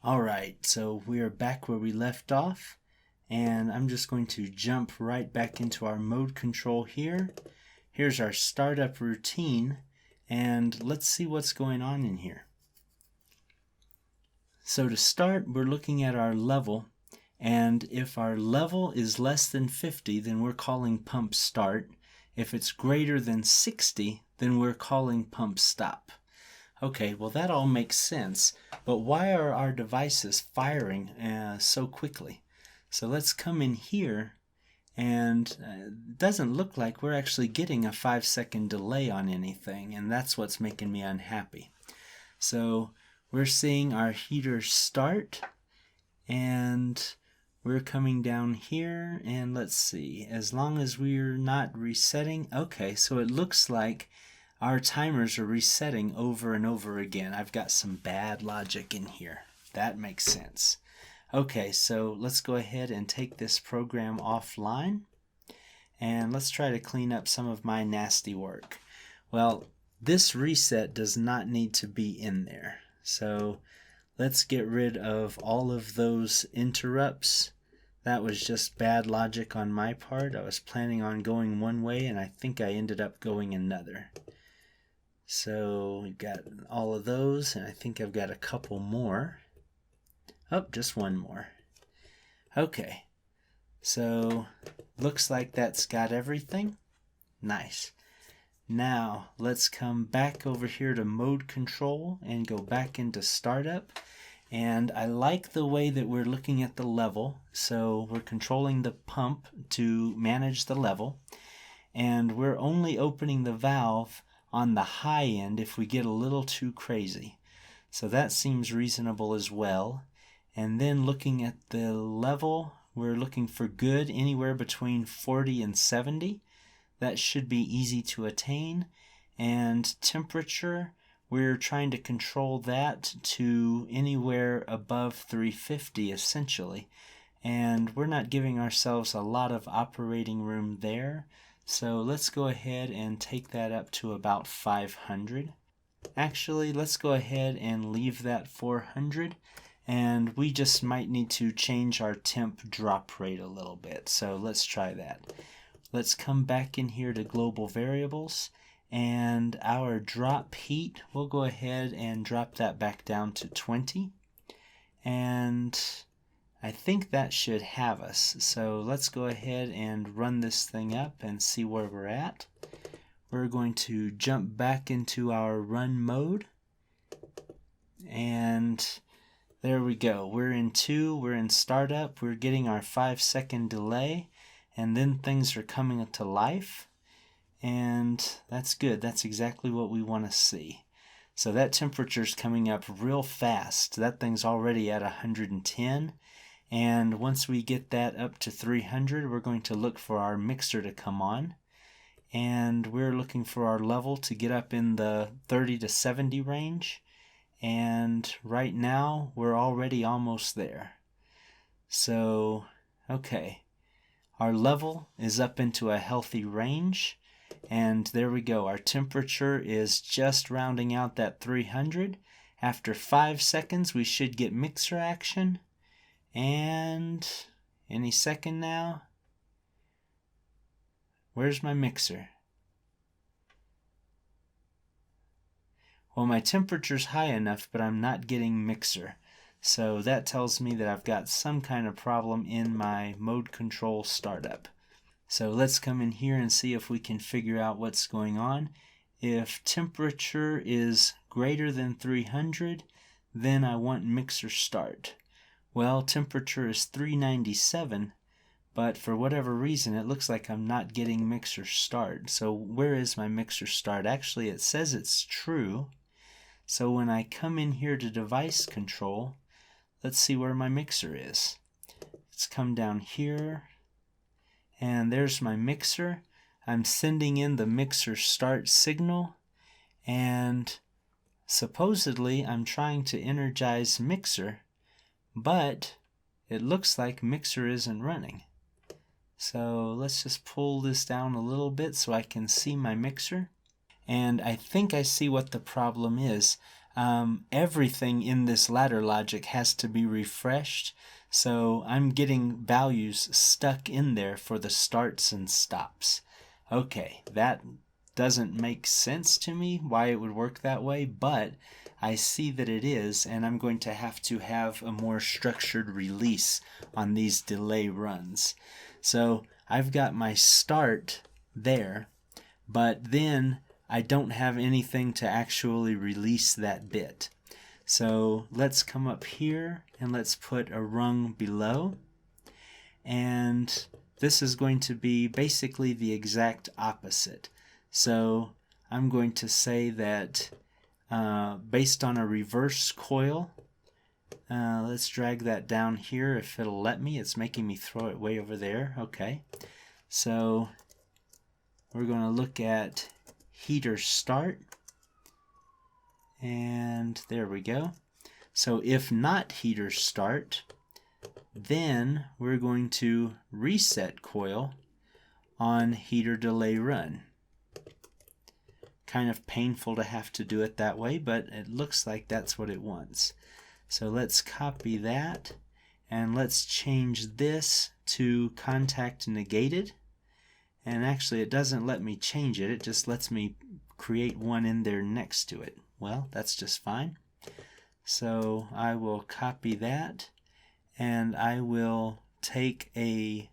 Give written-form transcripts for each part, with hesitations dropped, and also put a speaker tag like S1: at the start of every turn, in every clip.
S1: Alright, so we are back where we left off, and I'm just going to jump right back into our mode control here. Here's our startup routine, and let's see what's going on in here. So to start, we're looking at our level, and if our level is less than 50, then we're calling pump start. If it's greater than 60, then we're calling pump stop. Okay, well that all makes sense, but why are our devices firing so quickly? So let's come in here, and it doesn't look like we're actually getting a 5-second delay on anything, and that's what's making me unhappy. So we're seeing our heater start, and we're coming down here, and let's see, as long as we're not resetting, okay, so it looks like our timers are resetting over and over again. I've got some bad logic in here. That makes sense. Okay, so let's go ahead and take this program offline, and let's try to clean up some of my nasty work. Well, this reset does not need to be in there. So let's get rid of all of those interrupts. That was just bad logic on my part. I was planning on going one way, and I think I ended up going another. So we've got all of those, and I think I've got a couple more. Oh, just one more. Okay, so looks like that's got everything. Nice. Now let's come back over here to mode control and go back into startup. And I like the way that we're looking at the level. So we're controlling the pump to manage the level, and we're only opening the valve on the high end if we get a little too crazy. So that seems reasonable as well. And then looking at the level, we're looking for good anywhere between 40 and 70. That should be easy to attain. And temperature, we're trying to control that to anywhere above 350 essentially. And we're not giving ourselves a lot of operating room there. So let's go ahead and take that up to about 500. Actually, let's go ahead and leave that 400, and we just might need to change our temp drop rate a little bit. So let's try that. Let's come back in here to global variables, and our drop heat, we'll go ahead and drop that back down to 20. And I think that should have us. So let's go ahead and run this thing up and see where we're at. We're going to jump back into our run mode. And there we go. We're in 2, we're in startup, we're getting our 5-second delay, and then things are coming to life. And that's good. That's exactly what we want to see. So that temperature's coming up real fast. That thing's already at 110. And once we get that up to 300, we're going to look for our mixer to come on. And we're looking for our level to get up in the 30 to 70 range. And right now, we're already almost there. So, okay. Our level is up into a healthy range. And there we go. Our temperature is just rounding out that 300. After 5 seconds, we should get mixer action. And any second now. Where's my mixer? Well, my temperature's high enough, but I'm not getting mixer. So that tells me that I've got some kind of problem in my mode control startup. So let's come in here and see if we can figure out what's going on. If temperature is greater than 300, then I want mixer start. Well, temperature is 397, but for whatever reason, it looks like I'm not getting mixer start. So where is my mixer start? Actually, it says it's true. So when I come in here to device control, let's see where my mixer is. Let's come down here, and there's my mixer. I'm sending in the mixer start signal, and supposedly I'm trying to energize mixer, but it looks like mixer isn't running. So let's just pull this down a little bit so I can see my mixer. And I think I see what the problem is. everything in this ladder logic has to be refreshed. So I'm getting values stuck in there for the starts and stops. Okay, that doesn't make sense to me why it would work that way, but I see that it is, and I'm going to have a more structured release on these delay runs. So I've got my start there, but then I don't have anything to actually release that bit. So let's come up here and let's put a rung below, and this is going to be basically the exact opposite. So I'm going to say that based on a reverse coil, let's drag that down here if it'll let me. It's making me throw it way over there. Okay, so we're going to look at heater start, and there we go. So if not heater start, then we're going to reset coil on heater delay run. Kind of painful to have to do it that way, but it looks like that's what it wants. So let's copy that, and let's change this to contact negated. And actually it doesn't let me change it, it just lets me create one in there next to it. Well, that's just fine. So I will copy that, and I will take a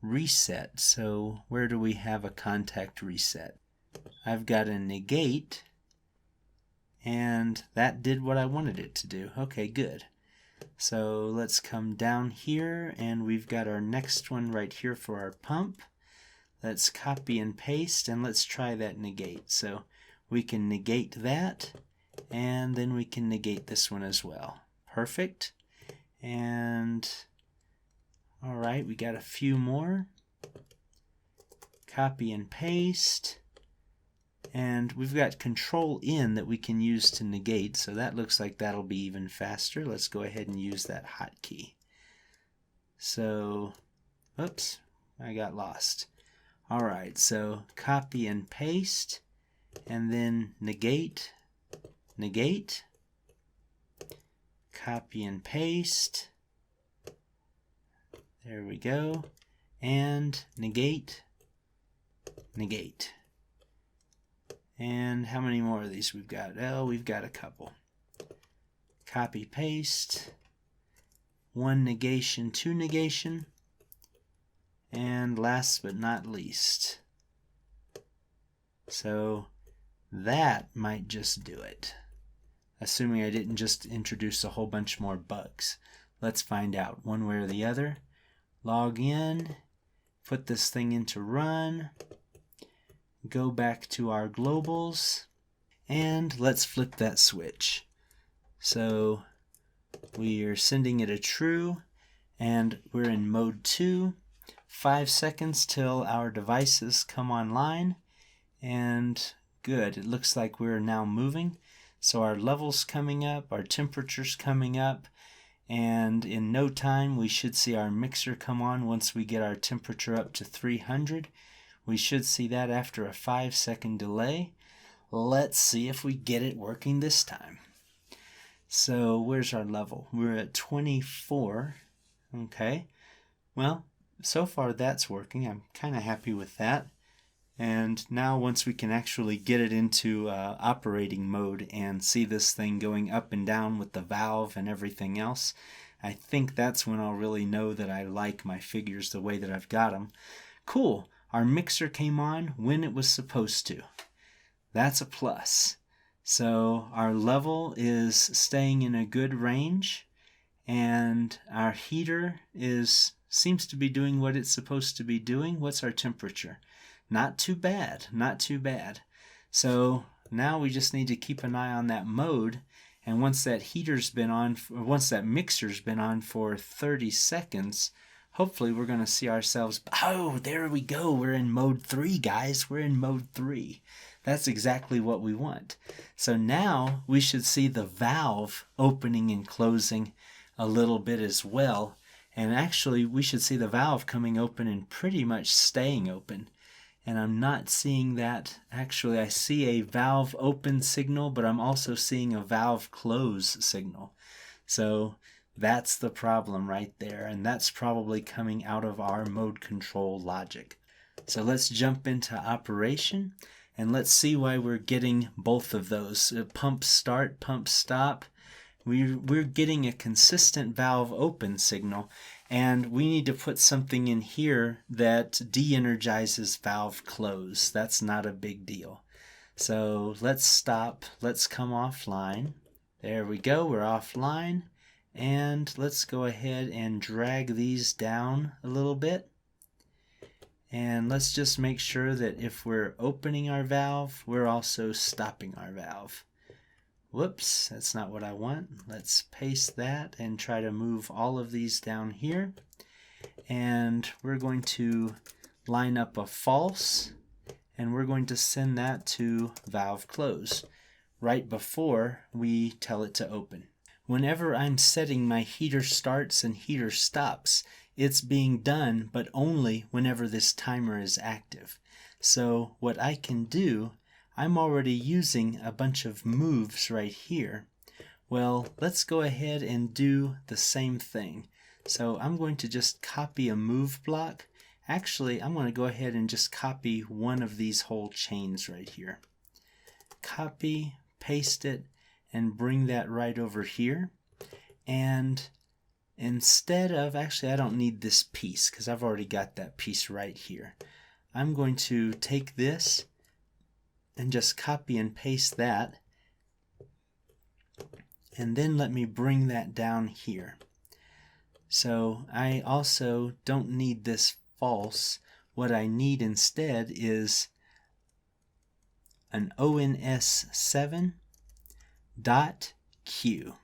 S1: reset. So where do we have a contact reset? I've got a negate, and that did what I wanted it to do. Okay, good. So let's come down here, and we've got our next one right here for our pump. Let's copy and paste, and let's try that negate. So we can negate that, and then we can negate this one as well. Perfect. And all right, we got a few more. Copy and paste. And we've got Control N that we can use to negate, so that looks like that'll be even faster. Let's go ahead and use that hotkey. So, oops, I got lost. Alright, so copy and paste, and then negate, negate, copy and paste, there we go, and negate, negate. And how many more of these we've got? Oh, we've got a couple. Copy, paste, one negation, two negation, and last but not least. So that might just do it, assuming I didn't just introduce a whole bunch more bugs. Let's find out one way or the other. Log in, put this thing into run, go back to our globals, and let's flip that switch. So we are sending it a true, and we're in mode 2. 5 seconds till our devices come online, and good, it looks like we're now moving. So our levels coming up, our temperatures coming up, and in no time we should see our mixer come on once we get our temperature up to 300. We should see that after a 5-second delay. Let's see if we get it working this time. So where's our level? We're at 24. Okay, well, so far that's working. I'm kind of happy with that. And now once we can actually get it into operating mode and see this thing going up and down with the valve and everything else, I think that's when I'll really know that I like my figures the way that I've got them. Cool. Our mixer came on when it was supposed to. That's a plus. So our level is staying in a good range, and our heater seems to be doing what it's supposed to be doing. What's our temperature? Not too bad, not too bad. So now we just need to keep an eye on that mode, and once that heater's been on, or once that mixer's been on for 30 seconds, hopefully we're going to see ourselves, oh, there we go, we're in mode 3, guys, we're in mode 3. That's exactly what we want. So now we should see the valve opening and closing a little bit as well, and actually we should see the valve coming open and pretty much staying open. and I'm not seeing that. Actually, I see a valve open signal, but I'm also seeing a valve close signal. So that's the problem right there, and that's probably coming out of our mode control logic. So let's jump into operation, and let's see why we're getting both of those. Pump start, pump stop. We're getting a consistent valve open signal, and we need to put something in here that de-energizes valve close. That's not a big deal. So let's stop. Let's come offline. There we go. We're offline. And let's go ahead and drag these down a little bit. And let's just make sure that if we're opening our valve, we're also stopping our valve. Whoops, that's not what I want. Let's paste that and try to move all of these down here. And we're going to line up a false, and we're going to send that to valve close right before we tell it to open. Whenever I'm setting my heater starts and heater stops, it's being done, but only whenever this timer is active. So what I can do, I'm already using a bunch of moves right here. Well, let's go ahead and do the same thing. So I'm going to just copy a move block. Actually, I'm going to go ahead and just copy one of these whole chains right here. Copy, paste it, and bring that right over here. And instead of, actually I don't need this piece because I've already got that piece right here. I'm going to take this and just copy and paste that, and then let me bring that down here. So I also don't need this false. What I need instead is an ONS7 dot Q.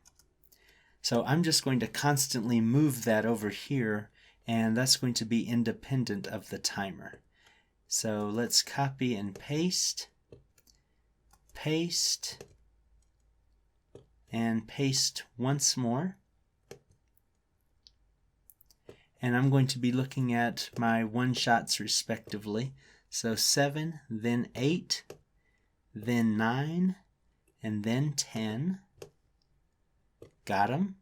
S1: So I'm just going to constantly move that over here, and that's going to be independent of the timer. So let's copy and paste, paste, and paste once more. And I'm going to be looking at my one-shots respectively. So 7, then 8, then 9, and then 10. Got them.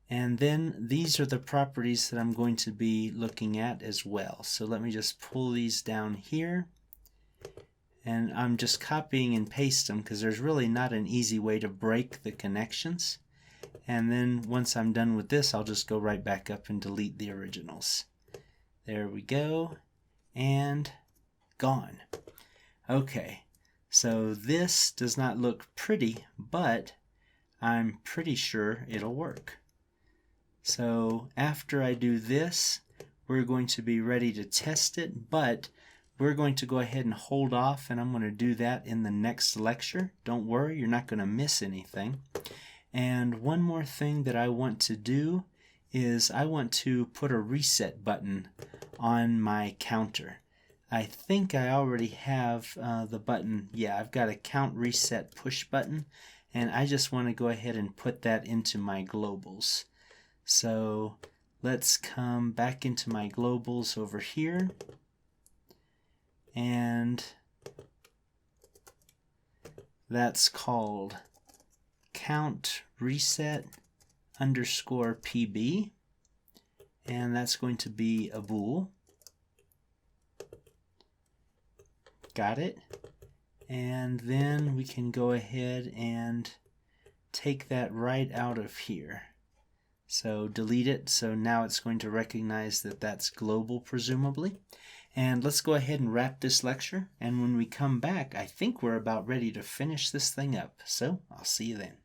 S1: And then these are the properties that I'm going to be looking at as well. So let me just pull these down here. And I'm just copying and pasting them because there's really not an easy way to break the connections. And then once I'm done with this, I'll just go right back up and delete the originals. There we go. And gone. Okay, so this does not look pretty, but I'm pretty sure it'll work. So after I do this, we're going to be ready to test it, but we're going to go ahead and hold off, and I'm going to do that in the next lecture. Don't worry, you're not going to miss anything. And one more thing that I want to do is I want to put a reset button on my counter. I think I already have the button. Yeah, I've got a count reset push button, and I just want to go ahead and put that into my globals. So let's come back into my globals over here, and that's called count reset underscore PB, and that's going to be a bool. Got it? And then we can go ahead and take that right out of here. So delete it. So now it's going to recognize that that's global, presumably. And let's go ahead and wrap this lecture. And when we come back, I think we're about ready to finish this thing up. So I'll see you then.